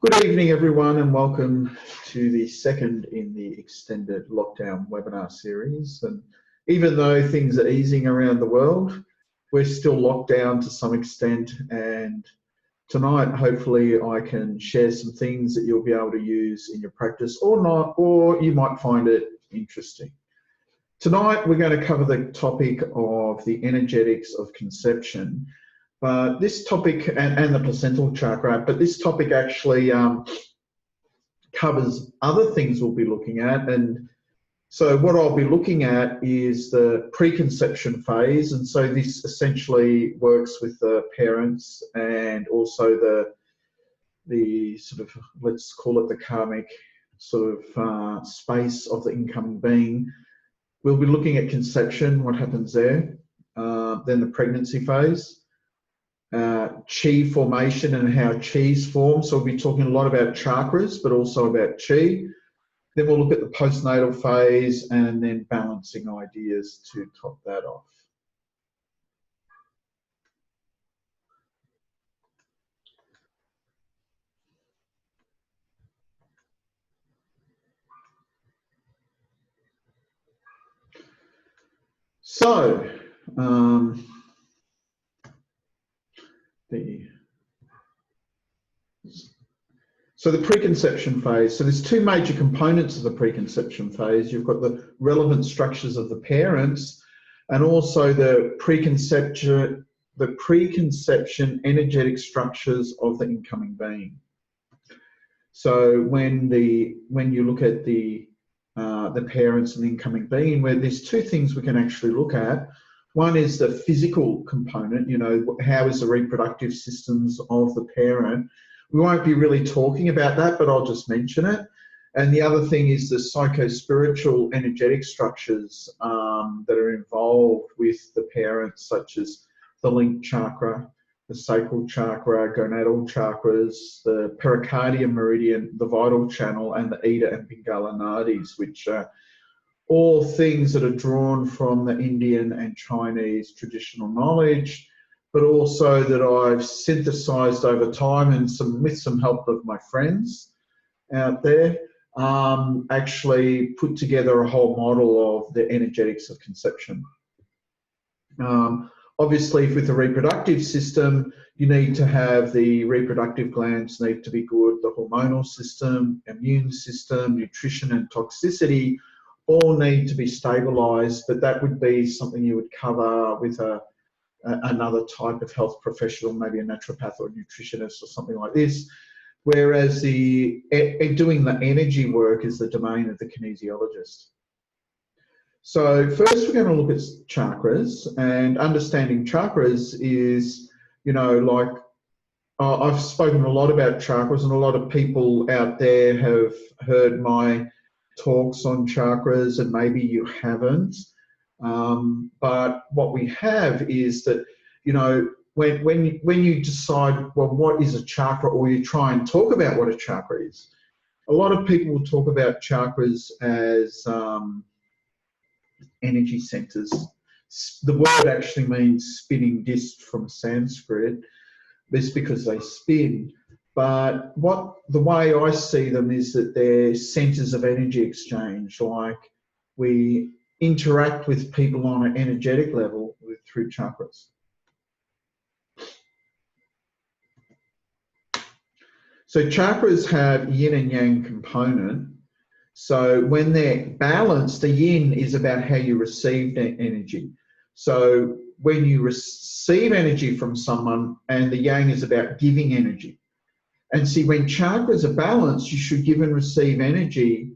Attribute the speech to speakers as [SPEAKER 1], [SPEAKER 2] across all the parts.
[SPEAKER 1] Good evening, everyone, and welcome to the second in the extended lockdown webinar series. And even though things are easing around the world, we're still locked down to some extent. And tonight, hopefully, I can share some things that you'll be able to use in your practice or not, or you might find it interesting. Tonight, we're going to cover the topic of the energetics of conception. But this topic, and the placental chakra, but this topic actually covers other things we'll be looking at. And so what I'll be looking at is the preconception phase. And so this essentially works with the parents and also the sort of, let's call it the karmic sort of space of the incoming being. We'll be looking at conception, what happens there, then the pregnancy phase. Chi formation and how Chi's form. So we'll be talking a lot about chakras, but also about Chi. Then we'll look at the postnatal phase and then balancing ideas to top that off. So, the preconception phase. So there's two major components of the preconception phase. You've got the relevant structures of the parents and also the preconception energetic structures of the incoming being. So when you look at the parents and the incoming being, where there's two things we can actually look at. One is the physical component, you know, how is the reproductive systems of the parent. We won't be really talking about that, but I'll just mention it. And the other thing is the psycho-spiritual energetic structures that are involved with the parents, such as the link chakra, the sacral chakra, gonadal chakras, the pericardium meridian, the vital channel, and the Ida and Pingala nadis, which are all things that are drawn from the Indian and Chinese traditional knowledge, but also that I've synthesized over time and with some help of my friends out there, actually put together a whole model of the energetics of conception. Obviously, with the reproductive system, you need to have the reproductive glands need to be good, the hormonal system, immune system, nutrition and toxicity all need to be stabilized, but that would be something you would cover with another type of health professional, maybe a naturopath or a nutritionist or something like this, whereas doing the energy work is the domain of the kinesiologist. So first we're going to look at chakras, and understanding chakras is, you know, like I've spoken a lot about chakras and a lot of people out there have heard my talks on chakras and maybe you haven't. But what we have is that, you know, when you decide, well, what is a chakra, or you try and talk about what a chakra is, a lot of people will talk about chakras as energy centers. The word actually means spinning disc from Sanskrit. This because they spin. But the way I see them is that they're centers of energy exchange, like we interact with people on an energetic level through chakras. So chakras have yin and yang component. So when they're balanced, the yin is about how you receive energy. So when you receive energy from someone, and the yang is about giving energy. And see, when chakras are balanced, you should give and receive energy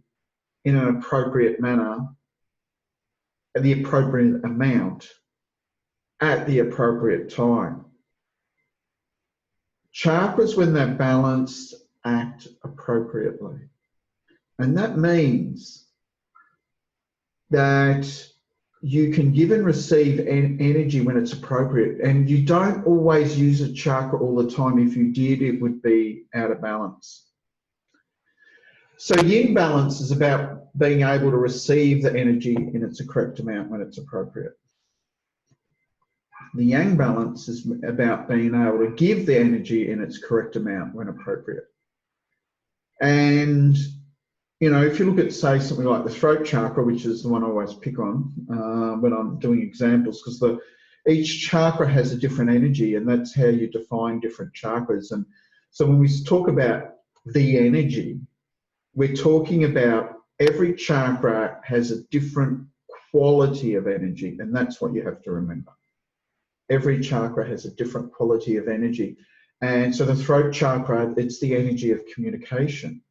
[SPEAKER 1] in an appropriate manner, at the appropriate amount, at the appropriate time. Chakras, when they're balanced, act appropriately. And that means that you can give and receive energy when it's appropriate. And you don't always use a chakra all the time. If you did, it would be out of balance. So yin balance is about being able to receive the energy in its correct amount when it's appropriate. The yang balance is about being able to give the energy in its correct amount when appropriate. And, you know, if you look at, say, something like the throat chakra, which is the one I always pick on when I'm doing examples, because each chakra has a different energy, and that's how you define different chakras. And so when we talk about the energy, we're talking about every chakra has a different quality of energy, and that's what you have to remember. Every chakra has a different quality of energy. And so the throat chakra, it's the energy of communication.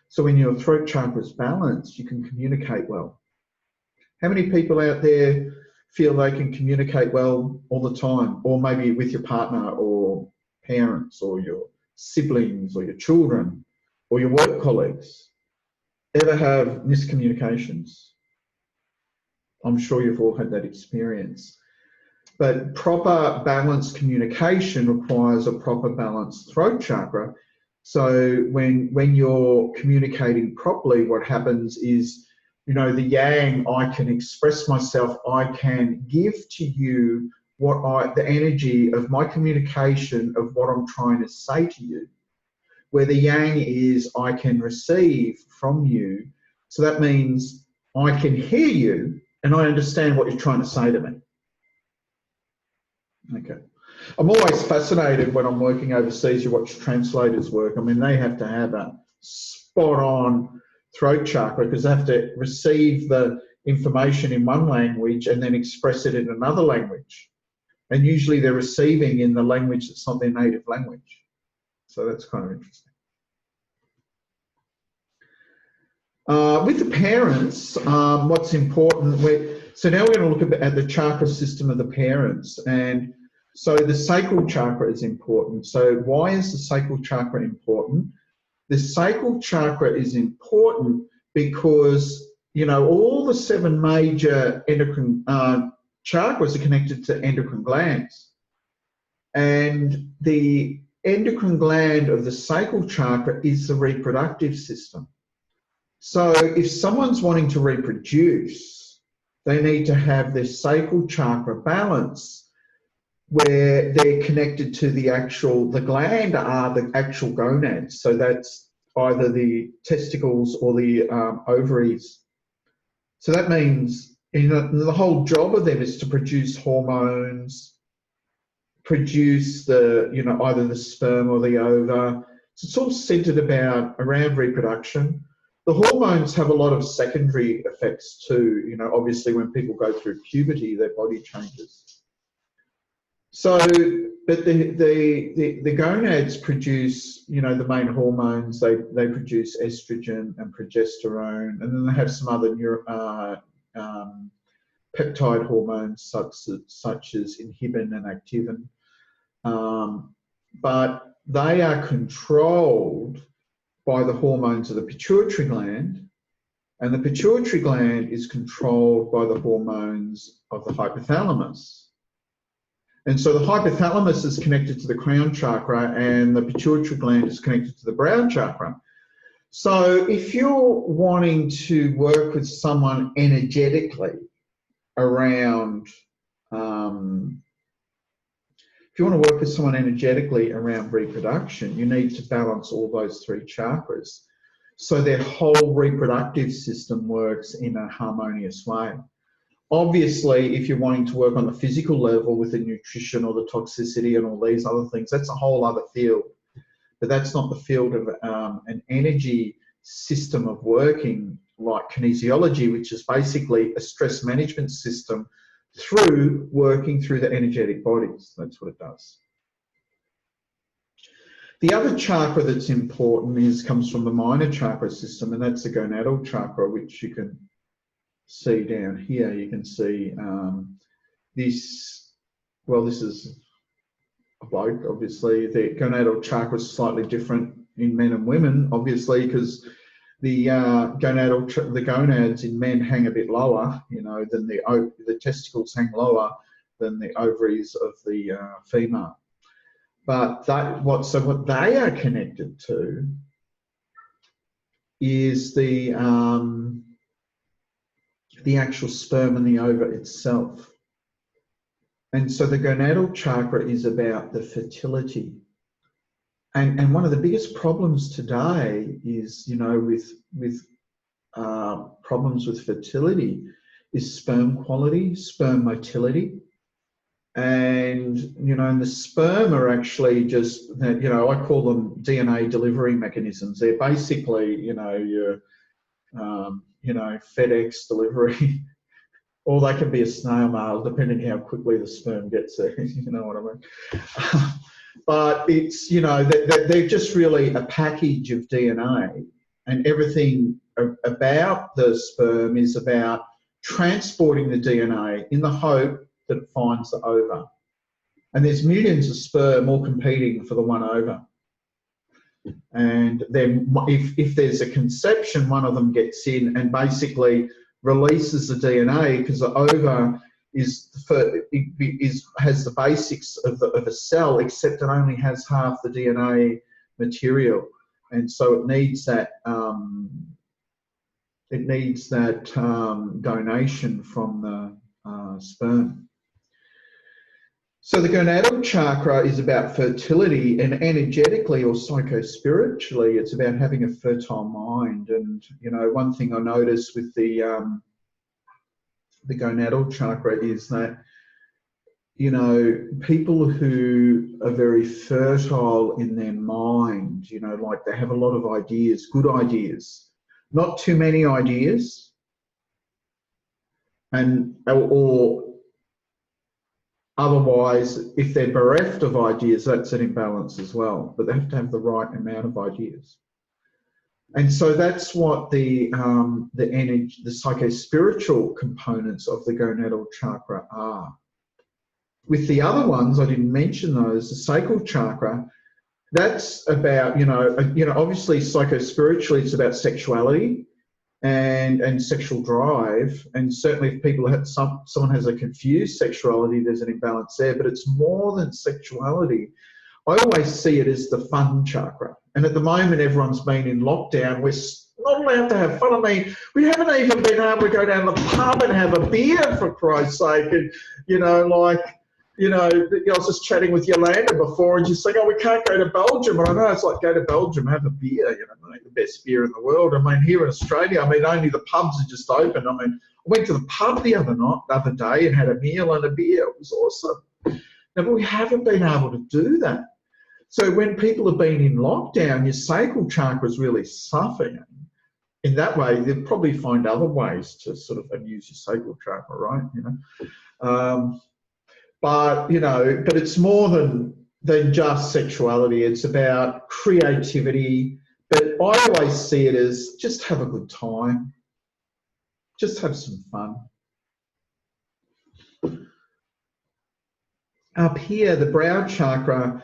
[SPEAKER 1] So when your throat chakra is balanced, you can communicate well. How many people out there feel they can communicate well all the time, or maybe with your partner or parents or your siblings or your children or your work colleagues? Ever have miscommunications? I'm sure you've all had that experience. But proper balanced communication requires a proper balanced throat chakra. So when you're communicating properly, what happens is, you know, the yang, I can express myself, I can give to you the energy of my communication of what I'm trying to say to you. Where the yang is, I can receive from you. So that means I can hear you and I understand what you're trying to say to me. Okay. I'm always fascinated when I'm working overseas. You watch translators work. I mean, they have to have a spot-on throat chakra because they have to receive the information in one language and then express it in another language. And usually they're receiving in the language that's not their native language. So that's kind of interesting. With the parents, what's important, so now we're going to look at the chakra system of the parents. And so the sacral chakra is important. So why is the sacral chakra important? The sacral chakra is important because, you know, all the 7 major endocrine chakras are connected to endocrine glands. And the endocrine gland of the sacral chakra is the reproductive system. So if someone's wanting to reproduce, they need to have their sacral chakra balance, where they're connected to the gland are the actual gonads. So that's either the testicles or the ovaries. So that means, you know, the whole job of them is to produce hormones, produce either the sperm or the ova. So it's all centered around reproduction. The hormones have a lot of secondary effects too. You know, obviously when people go through puberty, their body changes. So, but the gonads produce, you know, the main hormones. They produce estrogen and progesterone, and then they have some other peptide hormones such as inhibin and activin. But they are controlled by the hormones of the pituitary gland, and the pituitary gland is controlled by the hormones of the hypothalamus. And so the hypothalamus is connected to the crown chakra and the pituitary gland is connected to the brown chakra. So if you're wanting to work with someone energetically around, if you want to work with someone energetically around reproduction, you need to balance all those 3 chakras so their whole reproductive system works in a harmonious way. Obviously, if you're wanting to work on the physical level with the nutrition or the toxicity and all these other things, that's a whole other field. But that's not the field of an energy system of working like kinesiology, which is basically a stress management system through working through the energetic bodies. That's what it does. The other chakra that's important comes from the minor chakra system, and that's the gonadal chakra, which you can see down here. You can see this is a bloke, obviously. The gonadal chakra is slightly different in men and women, obviously, because the gonads in men hang a bit lower, you know, than the testicles hang lower than the ovaries of the female. But what they are connected to is the actual sperm and the ova itself. And so the gonadal chakra is about the fertility. And one of the biggest problems today is, you know, with problems with fertility is sperm quality, sperm motility. And, you know, and the sperm are actually just, you know, I call them DNA delivery mechanisms. They're basically, you know, your, you know, FedEx delivery, or they can be a snail mail, depending how quickly the sperm gets there, you know what I mean? But it's, you know, they're just really a package of DNA, and everything about the sperm is about transporting the DNA in the hope that it finds the ova. And there's millions of sperm all competing for the one ova. And then if there's a conception, one of them gets in and basically releases the DNA, because the ova has the basics of a cell, except it only has half the DNA material, and so it needs that donation from the sperm. So the gonadal chakra is about fertility, and energetically or psychospiritually, it's about having a fertile mind. And, you know, one thing I noticed with the gonadal chakra is that, you know, people who are very fertile in their mind, you know, like they have a lot of ideas, good ideas, not too many ideas, and or otherwise, if they're bereft of ideas, that's an imbalance as well. But they have to have the right amount of ideas. And so that's what the energy, the psycho-spiritual components of the gonadal chakra are. With the other ones, I didn't mention those. The sacral chakra, that's about, you know, obviously psycho-spiritually, it's about sexuality and sexual drive, and certainly if people have someone has a confused sexuality, there's an imbalance there. But it's more than sexuality. I always see it as the fun chakra, and at the moment everyone's been in lockdown. We're not allowed to have fun. I mean, we haven't even been able to go down the pub and have a beer, for Christ's sake. And, you know, like, you know, I was just chatting with Yolanda before, and she's like, "Oh, we can't go to Belgium." And I know, it's like, go to Belgium, have a beer, you know, make the best beer in the world. I mean, here in Australia, I mean, only the pubs are just open. I mean, I went to the pub the other day and had a meal and a beer. It was awesome. Now, but we haven't been able to do that. So when people have been in lockdown, your sacral chakra is really suffering. In that way, they'll probably find other ways to sort of amuse your sacral chakra, right? You know. But, you know, but it's more than just sexuality. It's about creativity. But I always see it as just have a good time. Just have some fun. Up here, the brow chakra,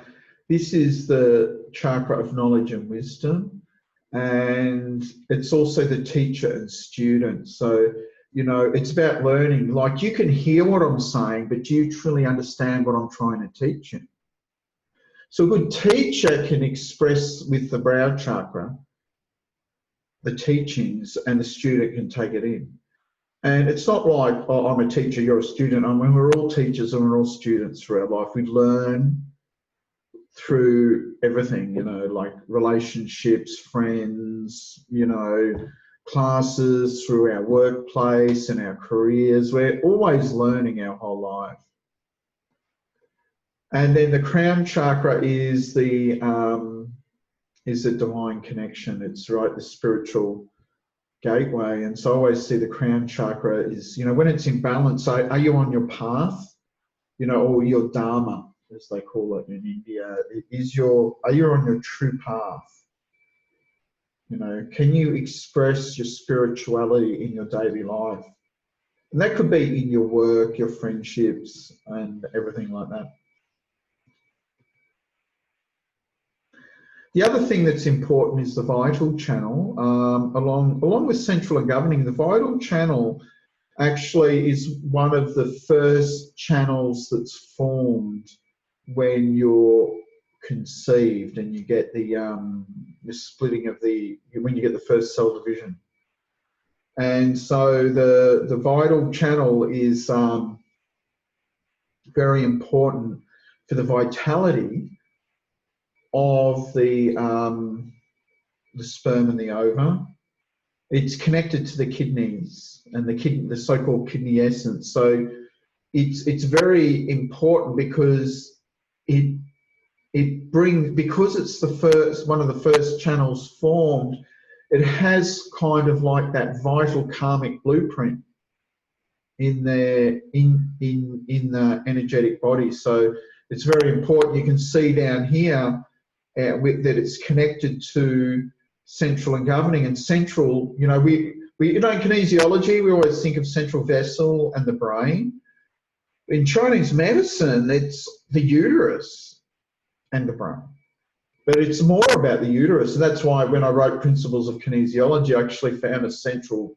[SPEAKER 1] this is the chakra of knowledge and wisdom. And it's also the teacher and student. So, you know, it's about learning. Like, you can hear what I'm saying, but do you truly understand what I'm trying to teach you? So a good teacher can express with the brow chakra the teachings, and the student can take it in. And it's not like, oh, I'm a teacher, you're a student. I mean, we're all teachers and we're all students through our life. We learn through everything, you know, like relationships, friends, you know, classes, through our workplace and our careers. We're always learning our whole life. And then the crown chakra is the divine connection. It's right, the spiritual gateway. And so I always see the crown chakra is, you know, when it's in balance, are you on your path, you know, or your dharma, as they call it in India? Are you on your true path? You know, can you express your spirituality in your daily life? And that could be in your work, your friendships, and everything like that. The other thing that's important is the vital channel. Along with central and governing, the vital channel actually is one of the first channels that's formed when you're conceived and you get the splitting of when you get the first cell division. And so the vital channel is very important for the vitality of the sperm and the ova. It's connected to the kidneys and the so-called kidney essence. So it's very important because because it's one of the first channels formed. It has kind of like that vital karmic blueprint in the energetic body. So it's very important. You can see down here that it's connected to central and governing. And central, in kinesiology, we always think of central vessel and the brain. In Chinese medicine, it's the uterus and the brain. But it's more about the uterus. And that's why when I wrote Principles of Kinesiology, I actually found a central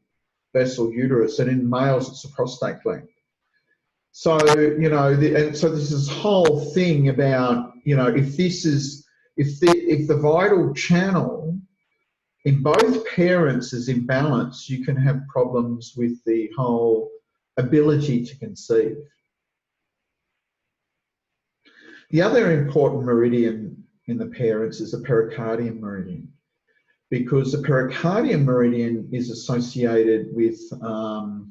[SPEAKER 1] vessel uterus. And in males, it's the prostate gland. So, and so there's this whole thing about, if the vital channel in both parents is in balance, you can have problems with the whole ability to conceive. The other important meridian in the parents is the pericardium meridian, because the pericardium meridian is associated with the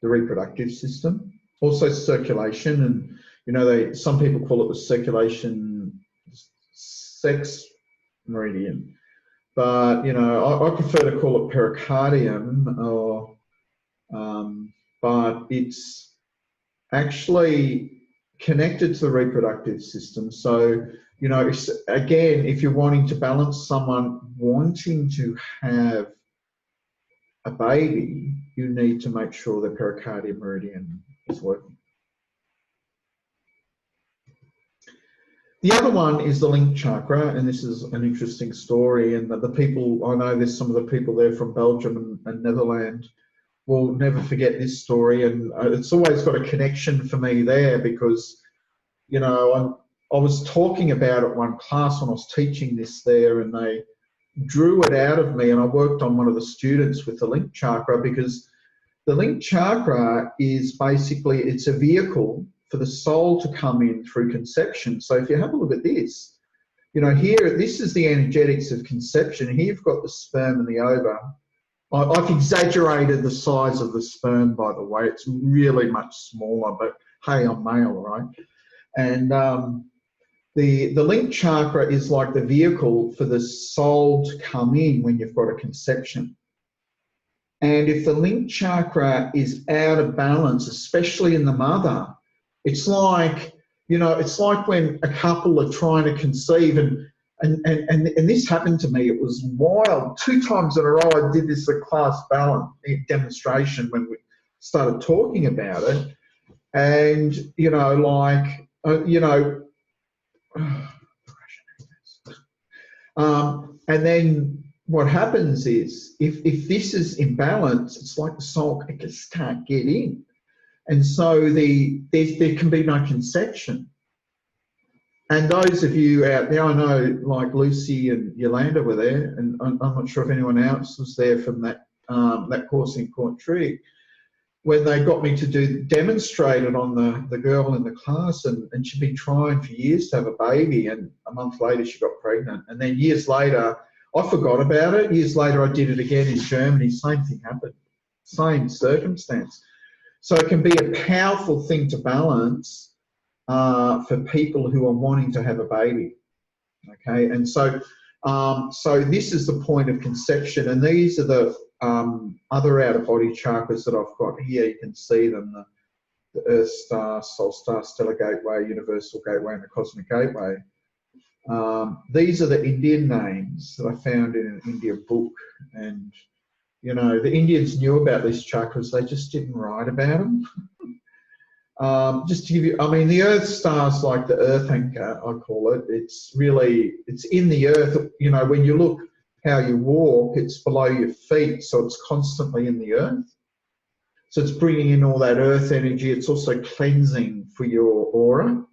[SPEAKER 1] reproductive system, also circulation, and some people call it the circulation sex meridian, but I prefer to call it pericardium, but it's actually connected to the reproductive system. So, again, if you're wanting to balance someone wanting to have a baby, you need to make sure the pericardium meridian is working. The other one is the link chakra, and this is an interesting story. And the people, I know there's some of the people there from Belgium and Netherlands will never forget this story. And it's always got a connection for me there because, I was talking about it one class when I was teaching this there, and they drew it out of me, and I worked on one of the students with the link chakra, because the link chakra is basically, it's a vehicle for the soul to come in through conception. So if you have a look at this, here, this is the energetics of conception. Here you've got the sperm and the ova. I've exaggerated the size of the sperm, by the way. It's really much smaller, but hey, I'm male, right? And the link chakra is like the vehicle for the soul to come in when you've got a conception. And if the link chakra is out of balance, especially in the mother, it's like, it's like when a couple are trying to conceive, and this happened to me. It was wild. 2 times in a row I did this class balance demonstration when we started talking about it. And, and then what happens is, if this is imbalance, it's like the soul just can't get in. And so there can be no conception. And those of you out there, I know like Lucy and Yolanda were there, and I'm not sure if anyone else was there from that course in Courtrai, when they got me to demonstrate it on the girl in the class, and she'd been trying for years to have a baby, and a month later she got pregnant. And then years later, I forgot about it. Years later, I did it again in Germany. Same thing happened. Same circumstance. So it can be a powerful thing to balance for people who are wanting to have a baby. Okay, and so this is the point of conception, and these are the other out-of-body chakras that I've got here. You can see them: the Earth Star, Soul Star, Stellar Gateway, Universal Gateway, and the Cosmic Gateway. These are the Indian names that I found in an Indian book, and the Indians knew about these chakras, they just didn't write about them. Just to give you, the Earth Star's like the Earth anchor, I call it. It's in the Earth. When you look how you walk, it's below your feet, so it's constantly in the Earth. So it's bringing in all that Earth energy. It's also cleansing for your aura.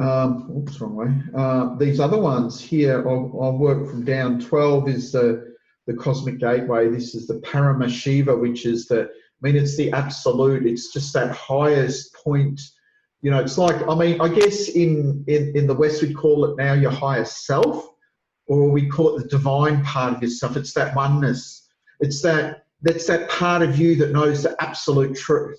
[SPEAKER 1] Oops, wrong way. These other ones here, I'll work from down. 12 is the Cosmic Gateway. This is the Paramashiva, which is it's the absolute. It's just that highest point You know, it's like, I mean, I guess in the West we call it now your higher self, or we call it the divine part of yourself. It's that oneness. That's that part of you that knows the absolute truth.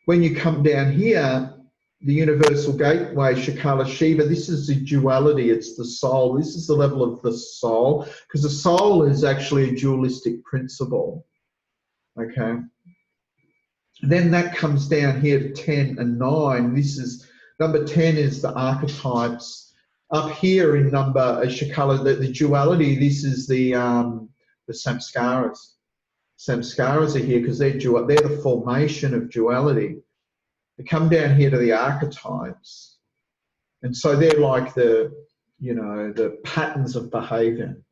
[SPEAKER 1] When you come down here, the universal gateway, Shakala Shiva, this is the duality, it's the soul. This is the level of the soul, because the soul is actually a dualistic principle. Okay. Then that comes down here to 10 and 9. This is, number 10 is the archetypes. Up here in number Shakala, the duality, this is the samskaras. Samskaras are here because they're the formation of duality. They come down here to the archetypes. And so they're like the, you know, the patterns of behavior.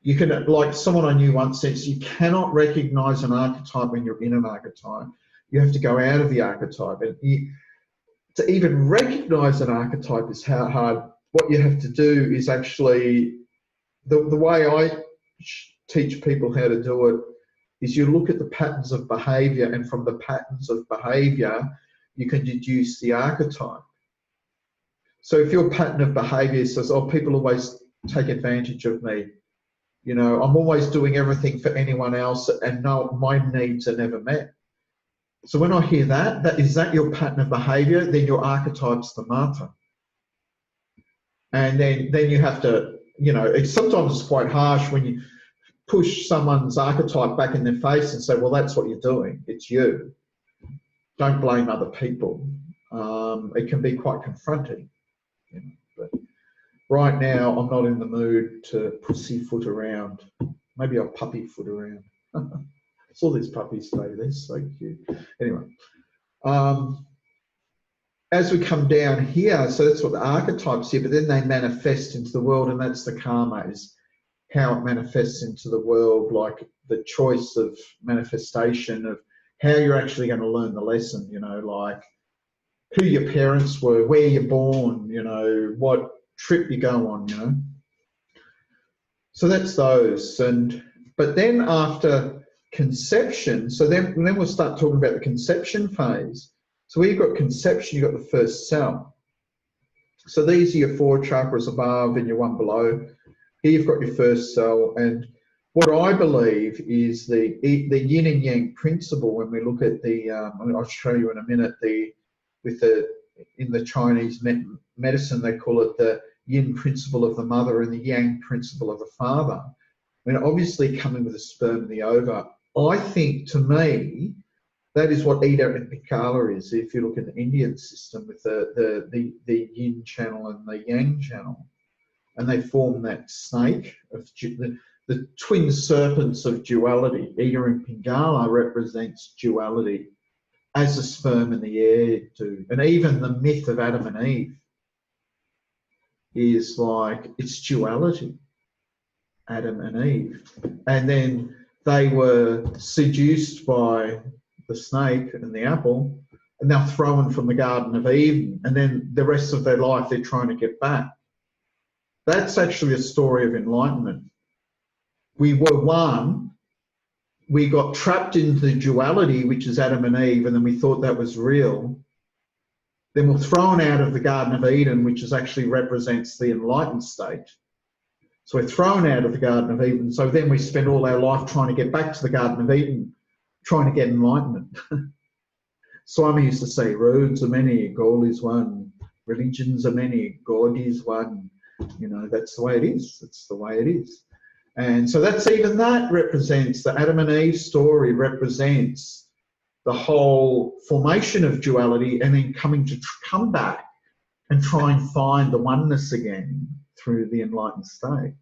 [SPEAKER 1] You can, like someone I knew once said, you cannot recognize an archetype when you're in an archetype. You have to go out of the archetype. And to even recognize an archetype is how hard. What you have to do is actually, the way I teach people how to do it is you look at the patterns of behavior, and from the patterns of behavior, you can deduce the archetype. So if your pattern of behavior says, oh, people always take advantage of me, you know, I'm always doing everything for anyone else and no, my needs are never met. So when I hear that, is that your pattern of behavior? Then your archetype's the Mata. And then you have to, you know, sometimes it's quite harsh when you push someone's archetype back in their face and say, well, that's what you're doing. It's you. Don't blame other people. It can be quite confronting. You know, but right now, I'm not in the mood to pussyfoot around. Maybe I'll puppyfoot around. I saw these puppies today. They're so cute. Anyway, as we come down here, so that's what the archetypes here, but then they manifest into the world, and that's the karma, is how it manifests into the world, like the choice of manifestation of how you're actually going to learn the lesson, you know, like who your parents were, where you're born, you know, what trip you go on, you know. So that's those. But then after conception, so then we'll start talking about the conception phase. So where you've got conception, you've got the first cell. So these are your 4 chakras above and your 1 below. Here you've got your first cell, and what I believe is the yin and yang principle. When we look at the, I'll show you in a minute, in the Chinese medicine they call it the yin principle of the mother and the yang principle of the father. I mean, obviously coming with the sperm and the ova, I think, to me, that is what Ida and Pingala is. If you look at the Indian system with the yin channel and the yang channel, and they form that snake of the twin serpents of duality. Ida and Pingala represents duality, as the sperm and the air do. And even the myth of Adam and Eve is like, it's duality, Adam and Eve. And then they were seduced by the snake and the apple, and they're thrown from the Garden of Eden. And then the rest of their life, they're trying to get back. That's actually a story of enlightenment. We were one, we got trapped into duality, which is Adam and Eve, and then we thought that was real. Then we're thrown out of the Garden of Eden, which is actually represents the enlightened state. So we're thrown out of the Garden of Eden. So then we spend all our life trying to get back to the Garden of Eden, trying to get enlightenment. Swami used to say, roads are many, goal is one. Religions are many, God is one. You know, that's the way it is. That's the way it is. And so that's, even that represents, the Adam and Eve story represents the whole formation of duality, and then coming to come back and try and find the oneness again through the enlightened state.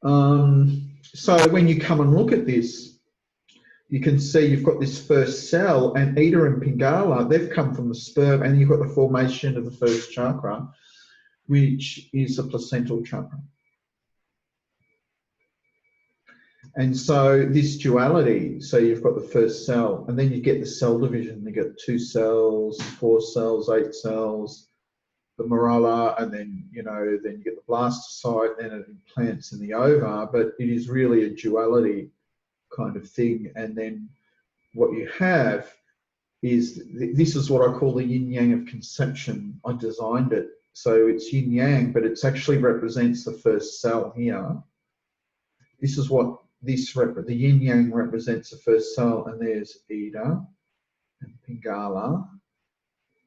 [SPEAKER 1] So when you come and look at this, you can see you've got this first cell, and Ida and Pingala, they've come from the sperm, and you've got the formation of the first chakra, which is the placental chakra. And so this duality, so you've got the first cell, and then you get the cell division. You get 2 cells, 4 cells, 8 cells, the morula, and then, you know, then you get the blastocyte, then it implants in the ova, but it is really a duality kind of thing. And then what you have is, this is what I call the yin-yang of conception. I designed it. So it's yin-yang, but it actually represents the first cell here. This is what the yin-yang represents, the first cell, and there's Ida and Pingala.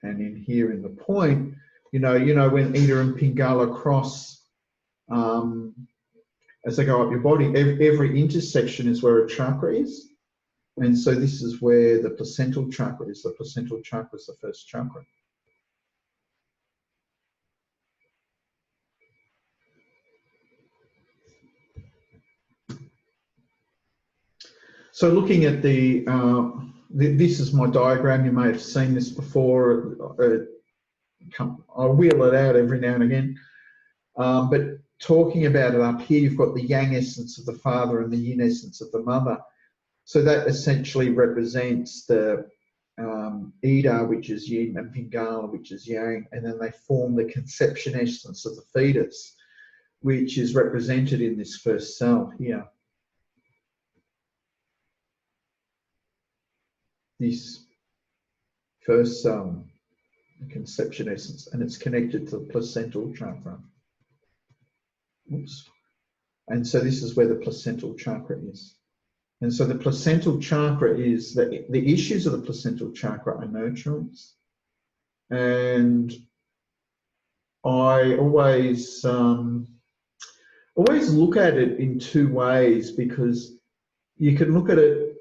[SPEAKER 1] And in here in the point, you know when Ida and Pingala cross, as they go up your body, every intersection is where a chakra is. And so this is where the placental chakra is. The placental chakra is the first chakra. So looking at this is my diagram. You may have seen this before. I'll wheel it out every now and again. But talking about it up here, you've got the yang essence of the father and the yin essence of the mother. So that essentially represents the Ida, which is yin, and Pingala, which is yang, and then they form the conception essence of the fetus, which is represented in this first cell here. This first cell, the conception essence, and it's connected to the placental chakra. Oops. And so this is where the placental chakra is. And so the placental chakra is the issues of the placental chakra are nurturance. And I always look at it in two ways, because you can look at it,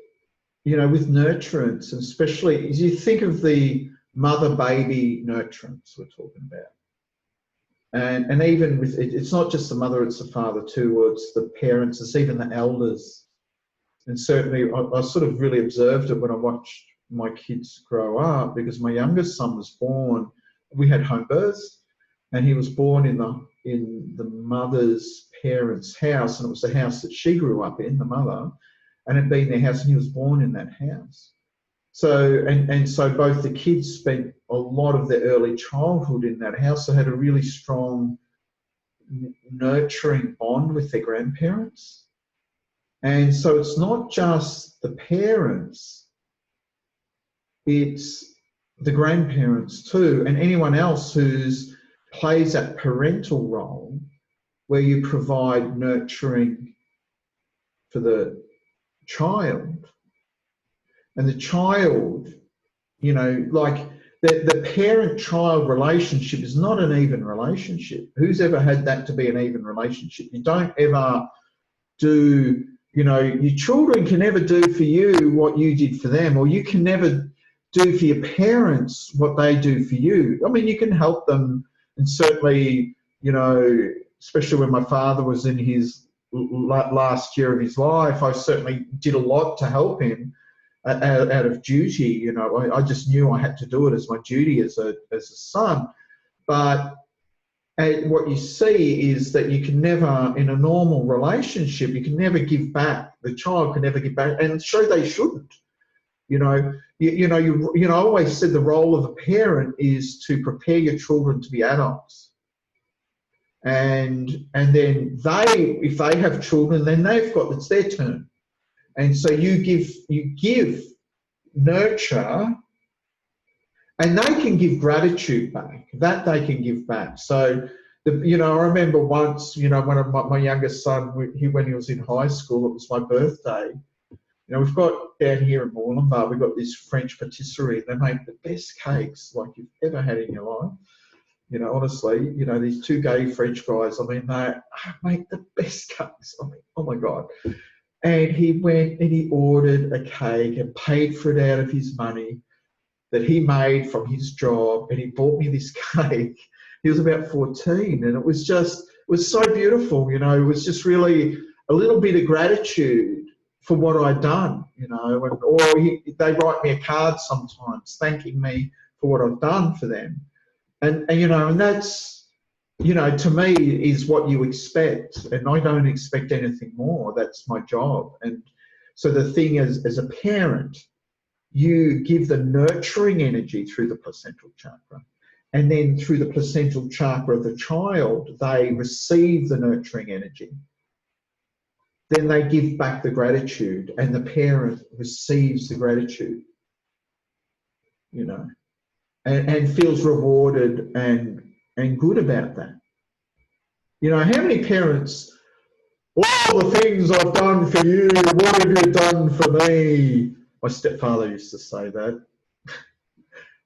[SPEAKER 1] you know, with nurturance, and especially as you think of the mother-baby nurturance we're talking about. And even with it's not just the mother, it's the father too, or it's the parents, it's even the elders. And certainly I sort of really observed it when I watched my kids grow up, because my youngest son was born, we had home births, and he was born in the mother's parents' house, and it was the house that she grew up in, the mother, and had been their house, and he was born in that house. So, and so both the kids spent a lot of their early childhood in that house. They had a really strong nurturing bond with their grandparents. And so it's not just the parents, it's the grandparents too, and anyone else who's plays that parental role where you provide nurturing for the child. And the child, you know, like the parent-child relationship is not an even relationship. Who's ever had that to be an even relationship? You don't ever do, you know, your children can never do for you what you did for them, or you can never do for your parents what they do for you. I mean, you can help them, and certainly, you know, especially when my father was in his last year of his life, I certainly did a lot to help him out of duty. You know, I just knew I had to do it as my duty as a son. But what you see is that you can never, in a normal relationship, you can never give back. The child can never give back, and so they shouldn't. You know, I always said the role of a parent is to prepare your children to be adults, and then if they have children, then it's their turn, and so you give nurture. And they can give gratitude back. That they can give back. So, you know, I remember once, you know, one of my youngest son, when he was in high school, it was my birthday. You know, we've got down here in Moorlambar, we've got this French patisserie. They make the best cakes like you've ever had in your life. You know, honestly, you know, these two gay French guys, I mean, they make the best cakes. I mean, oh my God. And he went and he ordered a cake and paid for it out of his money that he made from his job, and he bought me this cake. He was about 14, and it was so beautiful, you know. It was just really a little bit of gratitude for what I'd done, you know. They write me a card sometimes thanking me for what I've done for them, and you know, and that's, you know, to me is what you expect, and I don't expect anything more. That's my job. And so the thing is, as a parent, you give the nurturing energy through the placental chakra, and then through the placental chakra of the child, they receive the nurturing energy. then they give back the gratitude, and the parent receives the gratitude, you know, and feels rewarded and good about that. You know, how many parents, all the things I've done for you, what have you done for me? My stepfather used to say that.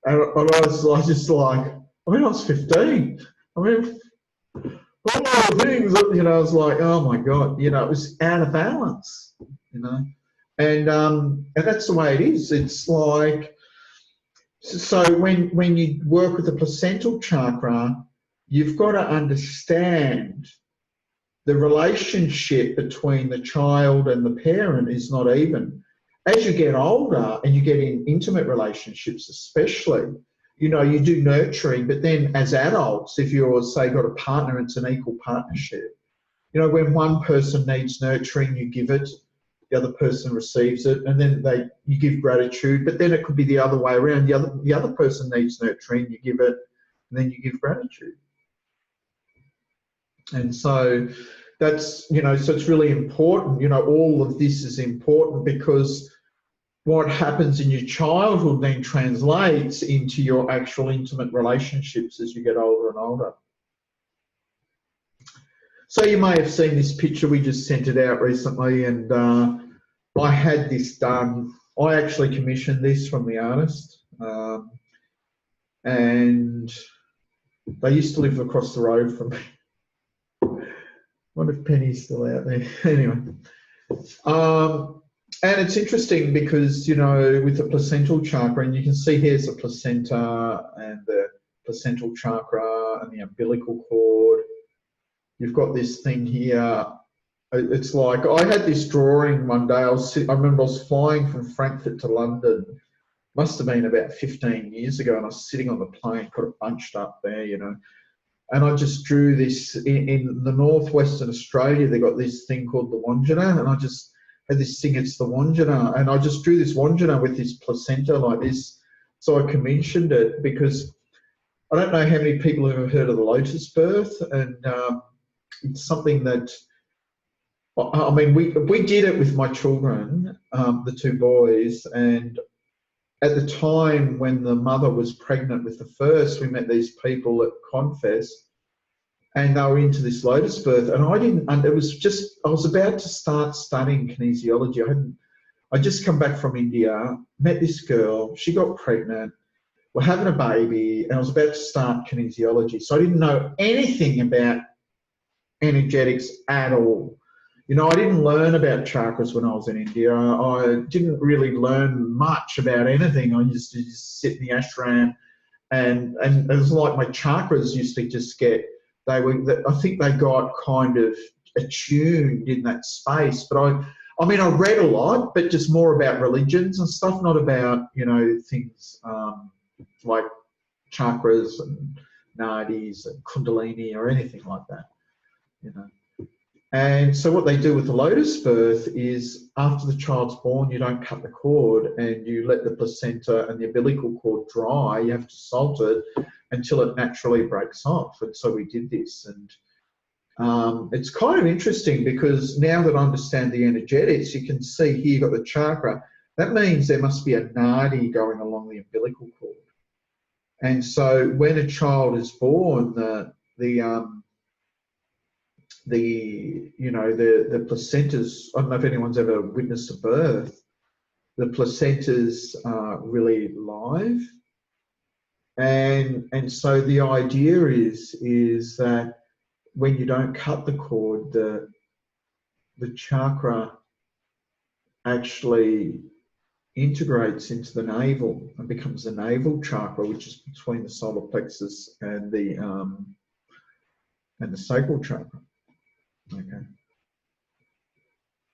[SPEAKER 1] And I was just like, I mean, I was 15. I mean, all the things, you know, I was like, oh my God, you know, it was out of balance, you know. And that's the way it is. It's like, so when you work with the placental chakra, you've got to understand the relationship between the child and the parent is not even. As you get older and you get in intimate relationships especially, you know, you do nurturing, but then as adults, if you're, say, got a partner, it's an equal partnership. You know, when one person needs nurturing, you give it, the other person receives it, and then you give gratitude, but then it could be the other way around. The other person needs nurturing, you give it, and then you give gratitude. And so that's, you know, so it's really important, you know, all of this is important because what happens in your childhood then translates into your actual intimate relationships as you get older and older. So you may have seen this picture, we just sent it out recently, and I had this done. I actually commissioned this from the artist, and they used to live across the road from me. I wonder if Penny's still out there. Anyway. And it's interesting because, you know, with the placental chakra, and you can see here's the placenta and the placental chakra and the umbilical cord. You've got this thing here. It's like, I had this drawing one day. I remember I was flying from Frankfurt to London. Must have been about 15 years ago, and I was sitting on the plane, got it bunched up there, you know. And I just drew this in the northwestern Australia. They got this thing called the Wandjina, and I just had this thing, it's the Wandjina, and I just drew this Wandjina with this placenta like this. So I commissioned it because I don't know how many people have heard of the lotus birth, and it's something that, I mean, we did it with my children, the two boys, and at the time when the mother was pregnant with the first, we met these people at Confess, and they were into this lotus birth, and I didn't, and it was just, I was about to start studying kinesiology. I'd just come back from India, met this girl, she got pregnant, we're having a baby, and I was about to start kinesiology. So I didn't know anything about energetics at all. You know, I didn't learn about chakras when I was in India. I didn't really learn much about anything. I used to just sit in the ashram, and it was like my chakras used to just get, I think they got kind of attuned in that space. But I mean, I read a lot, but just more about religions and stuff, not about, you know, things like chakras and nadis and kundalini or anything like that, you know. And so what they do with the lotus birth is, after the child's born, you don't cut the cord and you let the placenta and the umbilical cord dry. You have to salt it until it naturally breaks off. And so we did this. And it's kind of interesting because now that I understand the energetics, you can see here you've got the chakra. That means there must be a nadi going along the umbilical cord. And so when a child is born, you know, the placentas, I don't know if anyone's ever witnessed a birth, the placentas are really live. And so the idea is that when you don't cut the cord, the chakra actually integrates into the navel and becomes the navel chakra, which is between the solar plexus and the sacral chakra. Okay.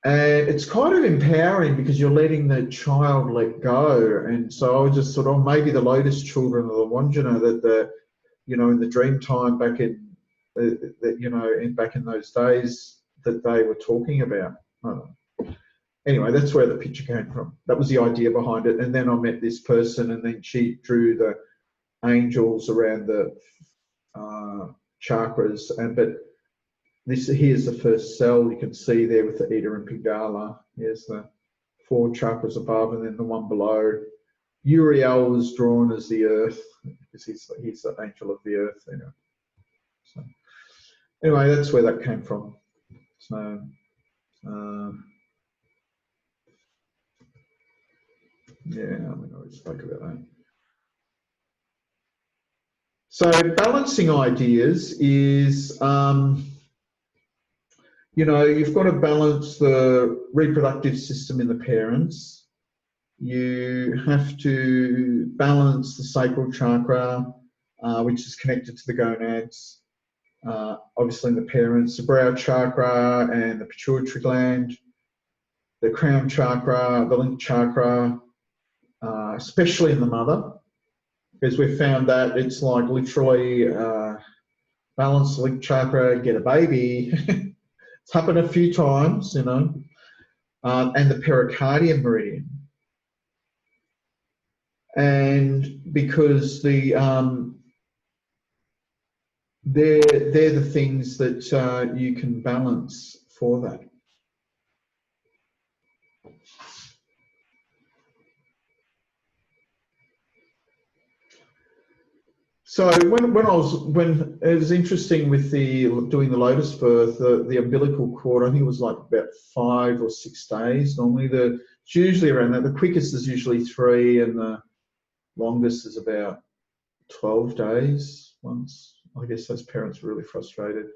[SPEAKER 1] And it's kind of empowering because you're letting the child let go. And so I just thought, oh, maybe the lotus children or the Wandjina, that you know, in the dream time back in, you know, back in those days that they were talking about. Anyway, that's where the picture came from. That was the idea behind it. And then I met this person, and then she drew the angels around the chakras, but Here's the first cell. You can see there with the Ida and Pingala. Here's the 4 chakras above, and then the one below. Uriel was drawn as the earth, because he's the angel of the earth. You know. So, anyway, that's where that came from. So, yeah, I mean, I already spoke about that. So, balancing ideas is, you know, you've got to balance the reproductive system in the parents. You have to balance the sacral chakra, which is connected to the gonads. Obviously in the parents, the brow chakra and the pituitary gland, the crown chakra, the link chakra, especially in the mother, because we've found that it's like literally balance the link chakra, get a baby. It's happened a few times, you know, and the pericardium meridian. And because they're the things that you can balance for that. So when it was interesting with doing the lotus birth, the umbilical cord, I think it was like about 5 or 6 days. Normally it's usually around that. The quickest is usually 3, and the longest is about 12 days once. I guess those parents were really frustrated.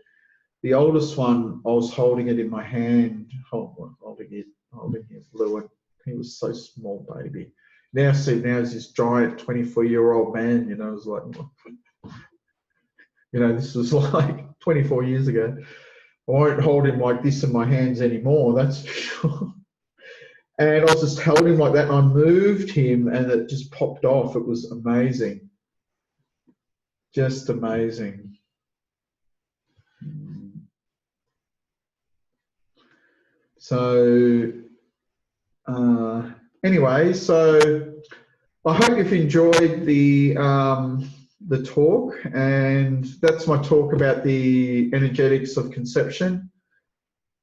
[SPEAKER 1] The oldest one, I was holding it in my hand, holding his blue, and he was so small, baby. Now he's this giant 24-year-old man, you know. It was like, you know, this was like 24 years ago. I won't hold him like this in my hands anymore, that's for sure. And I just held him like that, and I moved him, and it just popped off. It was amazing. Just amazing. So, anyway, so I hope you've enjoyed the talk, and that's my talk about the energetics of conception.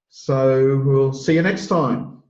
[SPEAKER 1] So we'll see you next time.